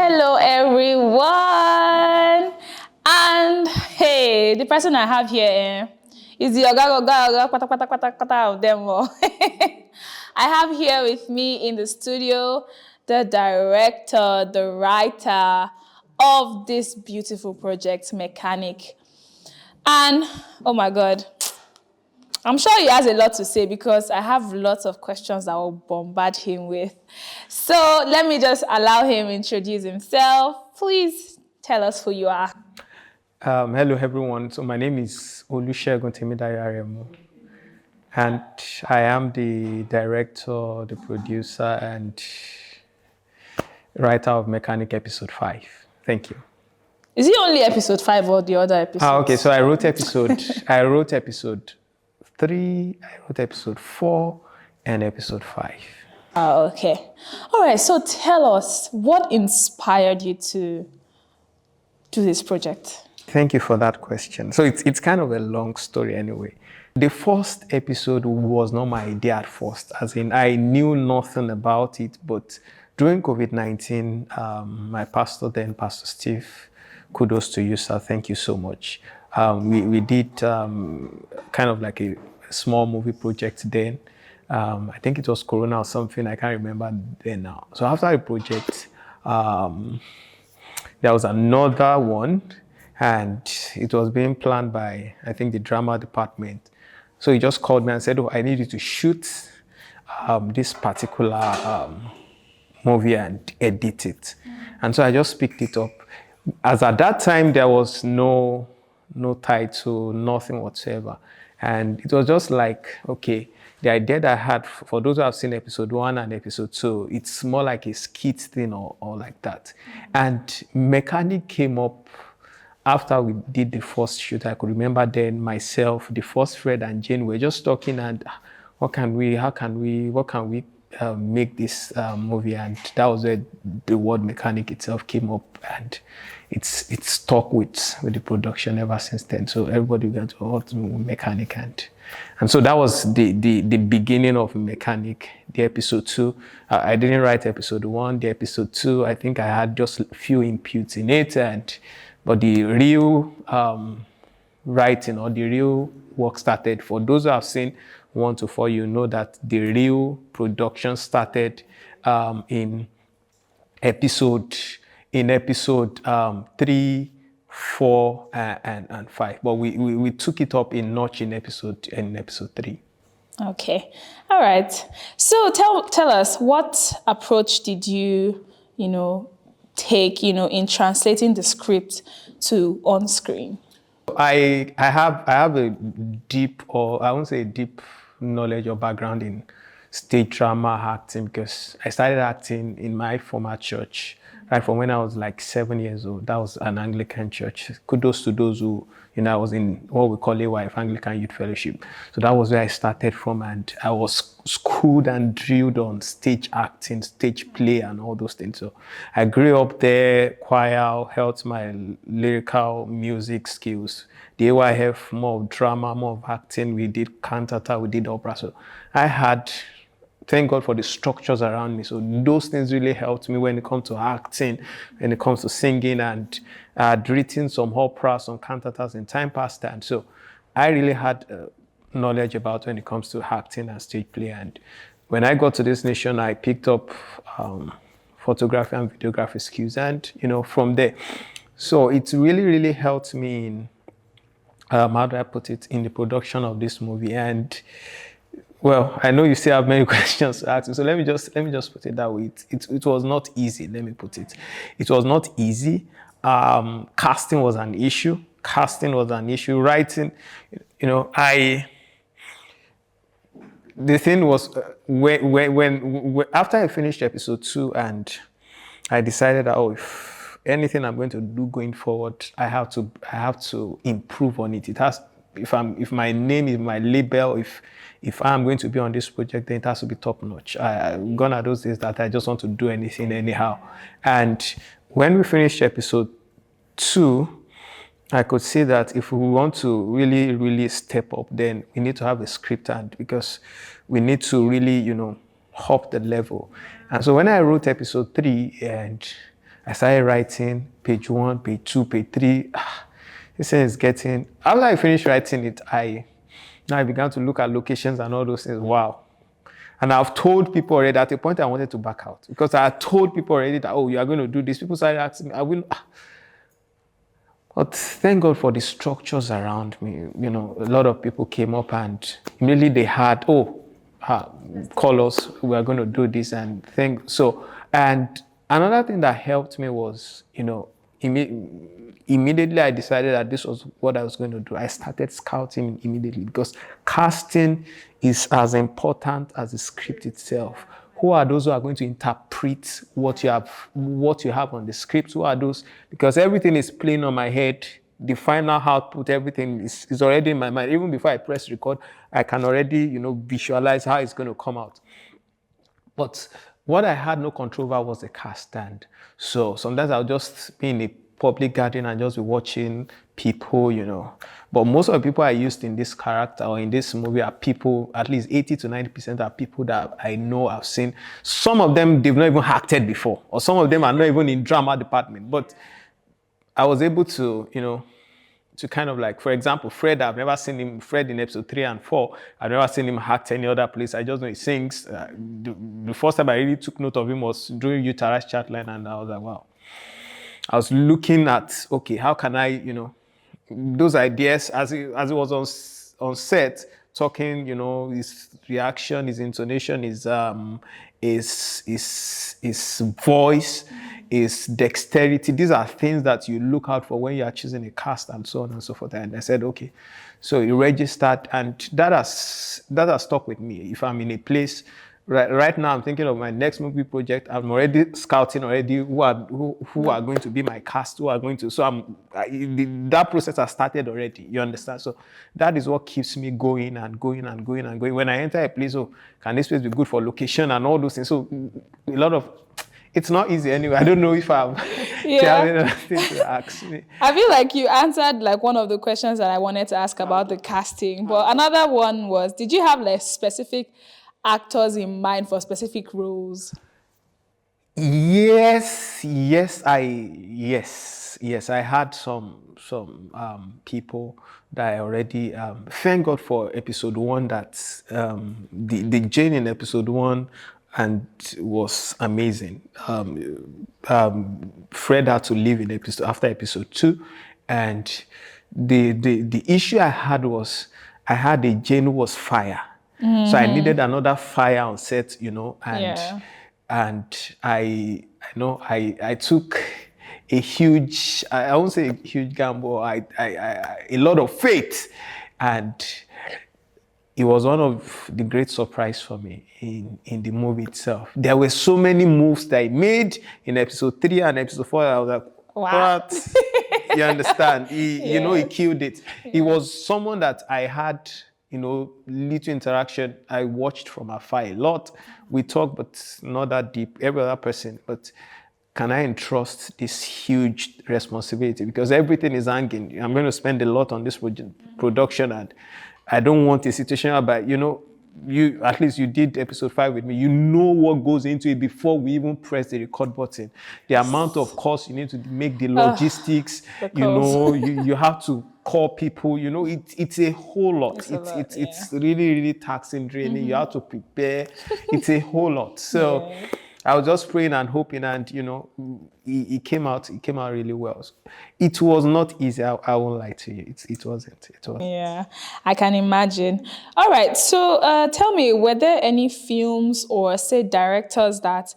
Hello, everyone. And hey, the person I have here is the oga of them all. I have here with me in the studio the director, the writer of this beautiful project, Mechanic. And oh my God, I'm sure he has a lot to say because I have lots of questions that will bombard him with. So let me just allow him introduce himself. Please tell us who you are. Hello, everyone. So my name is Segun Aremu, and I am the director, the producer, and writer of Mechanic Episode 5. Thank you. Is it only episode 5 or the other episodes? Okay. So I wrote episode 3, I wrote episode 4, and episode 5. Oh, okay. All right. So tell us, what inspired you to do this project? Thank you for that question. So it's kind of a long story anyway. The first episode was not my idea at first, as in I knew nothing about it, but during COVID-19, my pastor then, Pastor Steve, kudos to you, sir, thank you so much. We did kind of like a small movie project then. I think it was Corona or something, I can't remember then now. So after the project, there was another one, and it was being planned by, I think, the drama department. So he just called me and said, oh, I need you to shoot this particular movie and edit it. And so I just picked it up. As at that time, there was no title, nothing whatsoever. And it was just like, okay, the idea that I had, for those who have seen episode 1 and episode 2, it's more like a skit thing or like that. And Mechanic came up after we did the first shoot. I could remember then myself, the first Fred and Jane were just talking, and what can we make this movie? And that was where the word Mechanic itself came up, and it's stuck with the production ever since then. So everybody got to Mechanic, and so that was the beginning of Mechanic. The episode 2, I didn't write episode 1. The episode 2, I think I had just a few inputs in it, but the real writing or the real work started. For those who have seen 1 to 4, you know that the real production started in episode 3, 4, and 5. But we took it up in notch in episode 3. Okay. All right. So tell us, what approach did you take, in translating the script to on screen? I have a deep, or I won't say deep, knowledge or background in stage drama acting, because I started acting in my former church right from when I was like 7 years old. That was an Anglican church. Kudos to those who, I was in what we call AYF, Anglican Youth Fellowship. So that was where I started from, and I was schooled and drilled on stage acting, stage play, and all those things. So I grew up there, choir, helped my lyrical music skills. The AYF, more of drama, more of acting. We did cantata, we did opera. So I had, thank God for the structures around me. So those things really helped me when it comes to acting, when it comes to singing, and I had written some operas, some cantatas in time past. And so I really had knowledge about when it comes to acting and stage play. And when I got to this nation, I picked up photography and videography skills, and from there. So it really, really helped me in, how do I put it, in the production of this movie. And well, I know you still have many questions to ask me, so let me just put it that way. It was not easy. Let me put it. It was not easy. Casting was an issue. Writing, the thing was, when after I finished episode 2, and I decided that, if anything I'm going to do going forward, I have to improve on it. It has, if my name is my label, if I'm going to be on this project, then it has to be top notch. I'm gone are those days that I just want to do anything anyhow. And when we finished episode 2, I could see that if we want to really, really step up, then we need to have a script, and because we need to really, up the level. And so when I wrote episode 3, and I started writing page 1, page 2, page 3. This thing is getting, after I finished writing it, now I began to look at locations and all those things. Wow. And I've told people already, at a point I wanted to back out because I had told people already that, oh, you are going to do this. People started asking me, I will. But thank God for the structures around me. You know, a lot of people came up and immediately they had, call us, we are going to do this and think so. And another thing that helped me was, you know, immediately I decided that this was what I was going to do. I started scouting immediately because casting is as important as the script itself. Who are those who are going to interpret what you have on the script? Who are those? Because everything is playing on my head. The final output, everything is already in my mind. Even before I press record, I can already, you know, visualize how it's going to come out. But what I had no control over was the cast. And so sometimes I'll just be in a public garden and just be watching people, you know. But most of the people I used in this character or in this movie are people, at least 80 to 90% are people that I know, I've seen. Some of them, they've not even acted before, or some of them are not even in drama department. But I was able to, you know, to kind of like, for example, Fred, I've never seen him, Fred in episode 3 and 4, I've never seen him act any other place. I just know he sings. The first time I really took note of him was during Utara's chatline, and I was like, wow. I was looking at, okay, how can I, you know, those ideas as he was on set, talking, you know, his reaction, his intonation, his voice, his dexterity. These are things that you look out for when you are choosing a cast and so on and so forth. And I said, okay. So he registered, and that has stuck with me. If I'm in a place, right now I'm thinking of my next movie project. I'm already scouting already who are going to be my cast, who are going to. So that process has started already. You understand? So that is what keeps me going and going and going and going. When I enter a place, oh, can this place be good for location and all those things? So a lot of, it's not easy anyway. I don't know if I'm having anything to ask me. I feel like you answered like one of the questions that I wanted to ask about the casting. But another one was, did you have like specific actors in mind for specific roles? Yes, I had some people that I already thank God for episode 1, that the Jane in episode 1 and was amazing. Fred had to leave in after episode 2, and the issue I had was I had a Jane who was fire. So I needed another fire on set, you know, and I took a huge, I won't say a huge gamble, a lot of faith, and it was one of the great surprise for me in the movie itself. There were so many moves that I made in episode 3 and episode 4. I was like, wow. What? You understand? You know, he killed it. He was someone that I had, you know, little interaction. I watched from afar a lot. We talked, but not that deep. Every other person, but can I entrust this huge responsibility? Because everything is hanging. I'm going to spend a lot on this production, and I don't want a situation whereby, you know, at least you did episode 5 with me. You know what goes into it before we even press the record button. The amount of cost you need to make, the logistics, you know, you have to call people, you know, it's a whole lot. It's really, really taxing, draining. You have to prepare. It's a whole lot. So I was just praying and hoping, and you know, it came out really well. So it was not easy. I won't lie to you. It wasn't. Yeah, I can imagine. All right. So tell me, were there any films or say directors that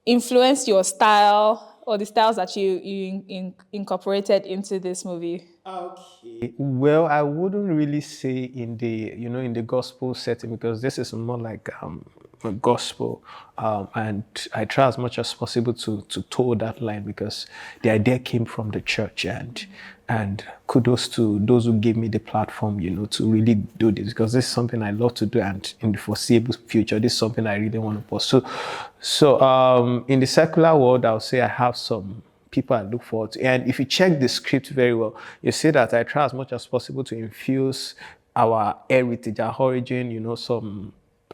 influenced your style or the styles that you incorporated into this movie? Okay. Well, I wouldn't really say in the gospel setting, because this is more like a gospel, and I try as much as possible to toe that line, because the idea came from the church, and kudos to those who gave me the platform, you know, to really do this, because this is something I love to do, and in the foreseeable future, this is something I really want to pursue. So in the secular world, I would say I have some people I look forward to. And if you check the script very well, you see that I try as much as possible to infuse our heritage, our origin, you know, some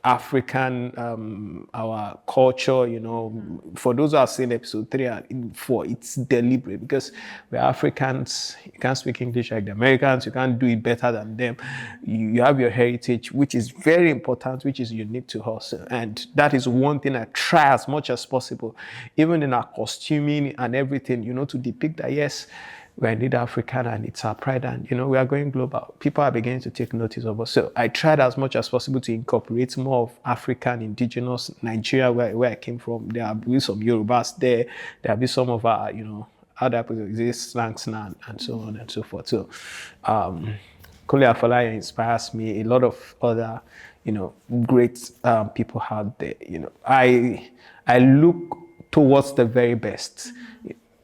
African, our culture, for those who have seen episode 3 and 4, it's deliberate because we're Africans, you can't speak English like the Americans, you can't do it better than them. You have your heritage, which is very important, which is unique to us. And that is one thing I try as much as possible, even in our costuming and everything, to depict that, yes, we're indeed African and it's our pride, and we are going global. People are beginning to take notice of us. So I tried as much as possible to incorporate more of African, indigenous Nigeria, where I came from. There will be some Yorubas there. There will be some of our, other slangs and so on and so forth. So Kole Afolayan inspires me. A lot of other, great people out there. I look towards the very best.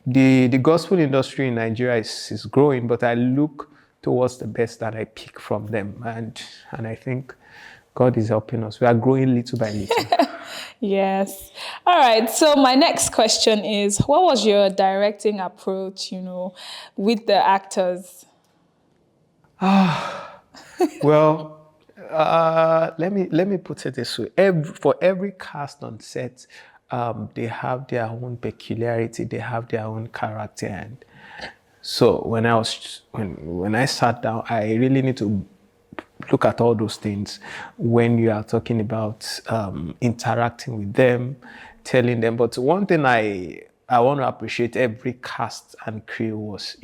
The gospel industry in Nigeria is growing, but I look towards the best that I pick from them. And I think God is helping us. We are growing little by little. Yes. All right. So my next question is, what was your directing approach, with the actors? Well, let me put it this way. For every cast on set, they have their own peculiarity. They have their own character. And so when I sat down, I really need to look at all those things when you are talking about interacting with them, telling them. But one thing I want to appreciate every cast and crew was,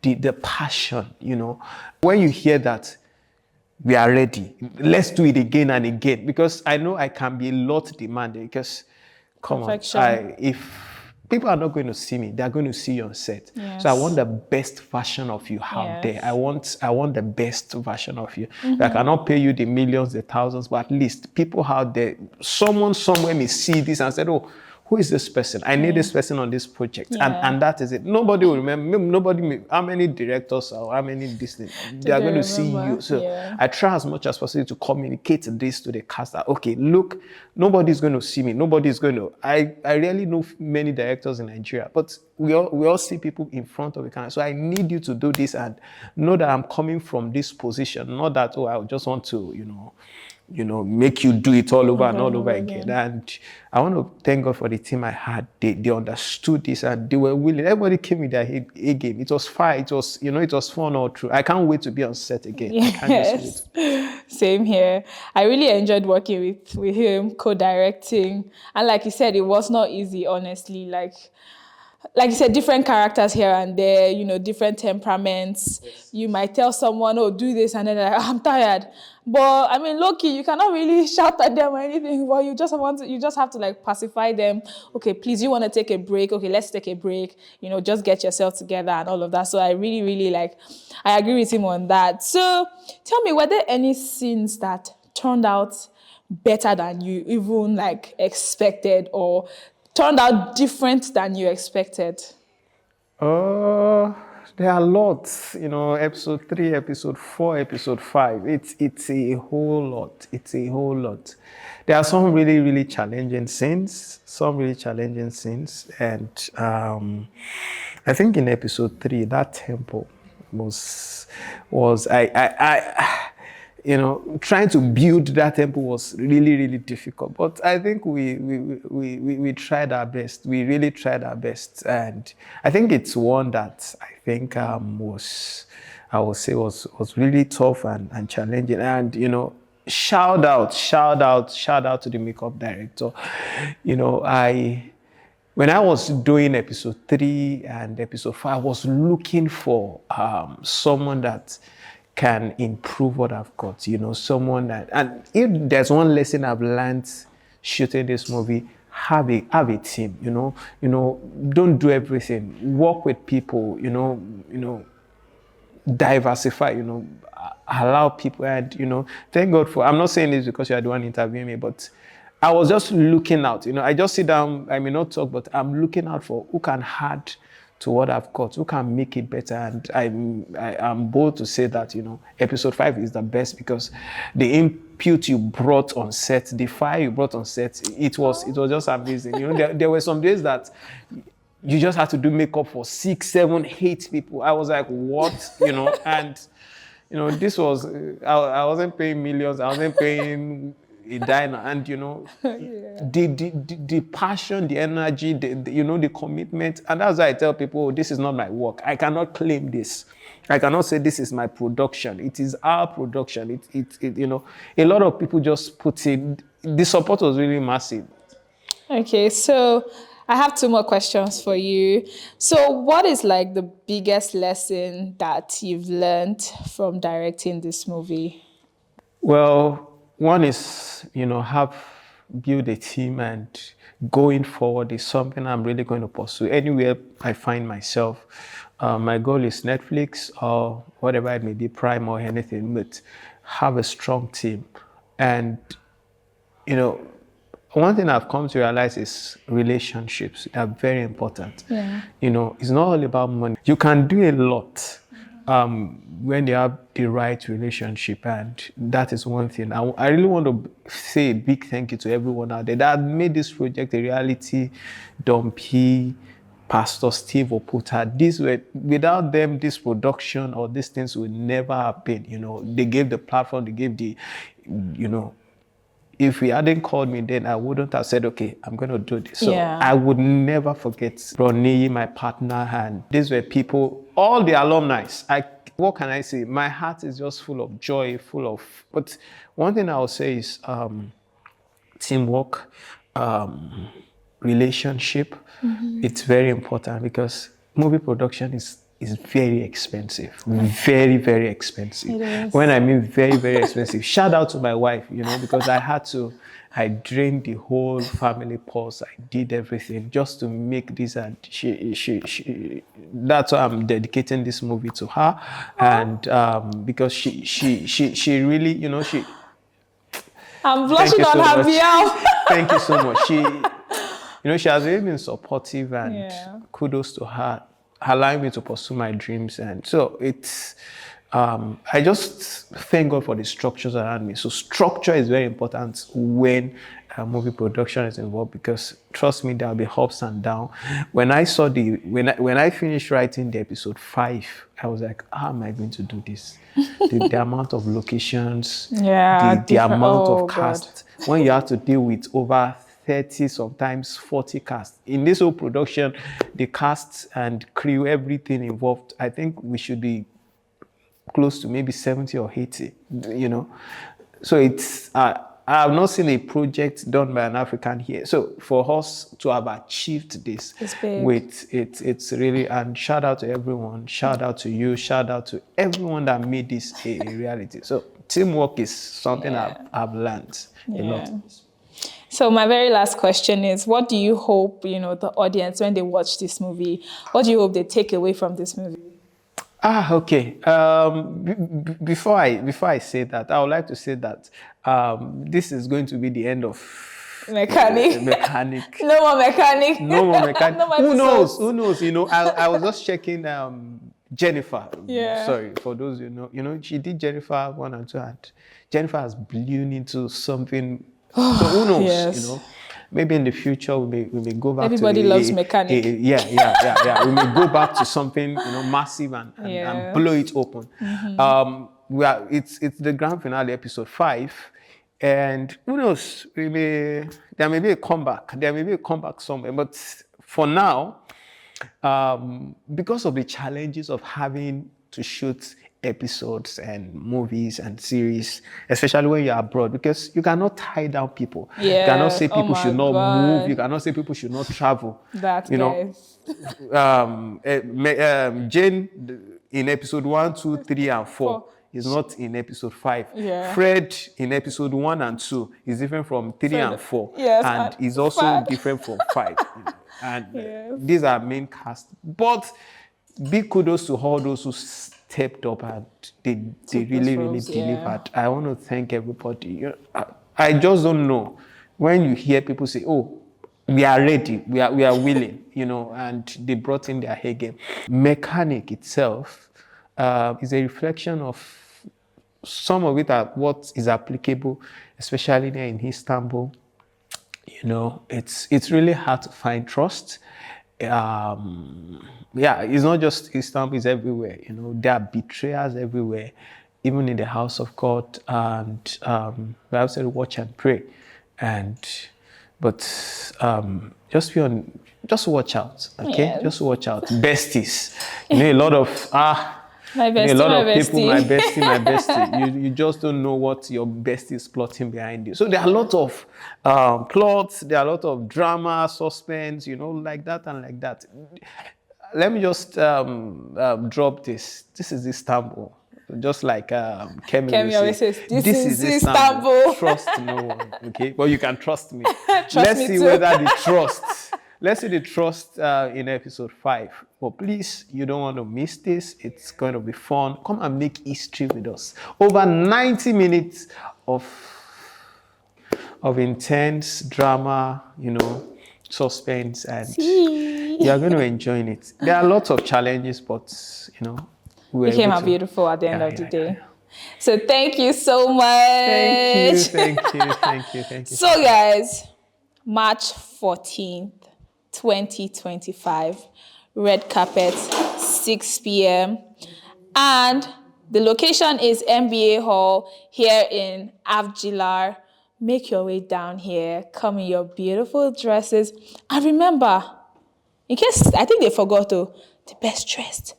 the passion. When you hear that we are ready, let's do it again and again, because I know I can be a lot demanding. Because come Perfection. on, if people are not going to see me, they're going to see you on set. Yes. So I want the best version of you out there. I want the best version of you. I cannot pay you the millions, the thousands, but at least people out there, someone somewhere may see this and said, oh, who is this person? I need this person on this project. And that is it. Nobody will remember. How many directors or how many Disney, they are going to see you. So I try as much as possible to communicate this to the cast that, okay, look, nobody's going to see me. Nobody's going to. I really know many directors in Nigeria, but we all see people in front of the camera. So I need you to do this and know that I'm coming from this position. Not that, oh, I just want to, make you do it all over and all over again. And I want to thank God for the team I had. They understood this and they were willing. Everybody came with their A game. It was fun. It was, it was fun all through. I can't wait to be on set again. Yes. I can't just wait. Same here. I really enjoyed working with him, co-directing. And like you said, it was not easy, honestly. Like you said, different characters here and there, different temperaments. Yes. You might tell someone, oh, do this, and then they're like, I'm tired. But I mean, low-key, you cannot really shout at them or anything. But you just have to like pacify them. Okay, please, you want to take a break? Okay, let's take a break. Just get yourself together and all of that. So I really, really I agree with him on that. So tell me, were there any scenes that turned out better than you even expected, or turned out different than you expected? There are lots, episode 3, episode 4, episode 5. It's a whole lot. It's a whole lot. There are some really, really challenging scenes. And I think in episode 3, that tempo was trying to build that tempo was really, really difficult. But I think we tried our best. We really tried our best. And I think it's one that I think was really tough and challenging. And, shout out to the makeup director. When I was doing episode 3 and episode 5, I was looking for someone that can improve what I've got, someone that, and if there's one lesson I've learned shooting this movie, have a team, don't do everything, work with people, diversify, allow people, and, thank God for, I'm not saying this because you are the one interviewing me, but I was just looking out, I just sit down, I may not talk, but I'm looking out for who can add to what I've got, who can make it better. And I'm bold to say that, episode 5 is the best because the input you brought on set, the fire you brought on set, it was just amazing. There were some days that you just had to do makeup for 6, 7, 8 people. I was like, what? And, this was, I wasn't paying millions. I wasn't paying a diner, and the passion, the energy, the commitment, and that's why I tell people, oh, this is not my work. I cannot claim this. I cannot say this is my production. It is our production. A lot of people just put it. The support was really massive. Okay, so I have two more questions for you. So, what is like the biggest lesson that you've learned from directing this movie? Well, one is, have build a team, and going forward is something I'm really going to pursue. Anywhere I find myself, my goal is Netflix or whatever it may be, Prime or anything, but have a strong team. And, you know, one thing I've come to realize is relationships are very important. Yeah. It's not all about money. You can do a lot when you have the right relationship, and that is one thing. I really want to say a big thank you to everyone out there that made this project a reality. Dumpy, Pastor Steve Oputa, without them, this production or these things would never happen. They gave the platform, they gave if he hadn't called me then, I wouldn't have said, okay, I'm going to do this. So I would never forget Ronnie, my partner, and these were people, all the alumni. What can I say? My heart is just full of joy, but one thing I'll say is teamwork, relationship. It's very important because movie production is very expensive. Very, very expensive. When I mean very, very expensive, shout out to my wife, because I drained the whole family purse. I did everything just to make this, and that's why I'm dedicating this movie to her. And because she really, I'm blushing on her behalf. Thank you so much. She has really been supportive, and kudos to her, allowing me to pursue my dreams. And so I just thank God for the structures around me. So structure is very important when movie production is involved, because trust me, there'll be ups and downs. When I finished writing the episode 5, I was like, how am I going to do this? The amount of locations, the amount of cast. God. When you have to deal with over 30, sometimes 40 cast. In this whole production, the cast and crew, everything involved, I think we should be close to maybe 70 or 80, So I have not seen a project done by an African here. So for us to have achieved this, it's really, and shout out to everyone, shout out to you, shout out to everyone that made this a reality. So teamwork is something I've learned a lot. So my very last question is, what do you hope, the audience, when they watch this movie, what do you hope they take away from this movie? Okay. Before I say that, I would like to say that this is going to be the end of mechanic. No more mechanic. No more mechanic. No, who knows? I was just checking Jennifer. Sorry, for those she did Jennifer 1 and 2, and Jennifer has blown into something. So who knows? Yes. Maybe in the future we may go back. Everybody loves mechanic. Yeah. We may go back to something massive and blow it open. It's the grand finale, episode 5, and who knows? There may be a comeback. There may be a comeback somewhere. But for now, because of the challenges of having to shoot episodes and movies and series, especially when you're abroad, because you cannot tie down people. You cannot say people should not move. You cannot say people should not travel. Jane in episode 1, 2, 3, and 4 is not in episode 5. Fred in episode 1 and 2 is different from 3 and 4, and is also different from 5. And these are main cast. But big kudos to all those who stepped up, and they really delivered. I want to thank everybody. I just don't know when you hear people say, "Oh, we are ready, we are willing," and they brought in their A game. Mechanic itself is a reflection of some of it what is applicable, especially there in Istanbul. It's really hard to find trust. It's not just Istanbul, it's everywhere. There are betrayers everywhere. even in the house of God, and we have said watch and pray, and but just watch out, okay? Yes. Just watch out, besties. A lot of My a bestie, lot my of people, bestie. my bestie. You just don't know what your bestie is plotting behind you. So there are a lot of plots, there are a lot of drama, suspense, like that and like that. Let me just drop this. This is Istanbul. Just like Kemi will Kemi say, always says, this this is is Istanbul. Istanbul. Trust no one, okay? But you can trust me. Trust Let's me see too. whether the trust. Let's see the trust in episode 5. But please, you don't want to miss this. It's going to be fun. Come and make history with us. Over 90 minutes of intense drama, suspense, and See. you are going to enjoy it. There are lots of challenges, but we were You came able out to. beautiful at the end Yeah, of the yeah, yeah, day. yeah. So thank you so much. Thank you. So guys, March 14th, 2025, red carpet, 6 p.m. And the location is MBA Hall here in Avgilar. Make your way down here. Come in your beautiful dresses. And remember, in case I think they forgot to, the best dressed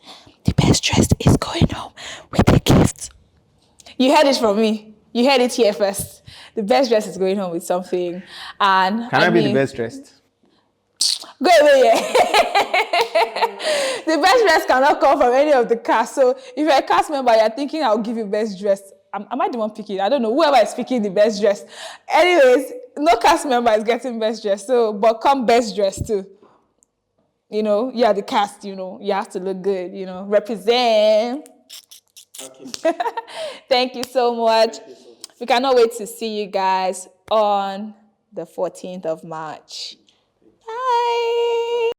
is going home with a gift. You heard it from me. You heard it here first. The best dress is going home with something. And Can I be the best dressed? Go away here. The best dress cannot come from any of the cast. So if you're a cast member, you're thinking I'll give you best dress. Am I the one picking? I don't know. Whoever is picking the best dress. Anyways, no cast member is getting best dress. So, but come best dress too. You are the cast, you have to look good, represent. Okay. Thank you so much. We cannot wait to see you guys on the 14th of March. Bye.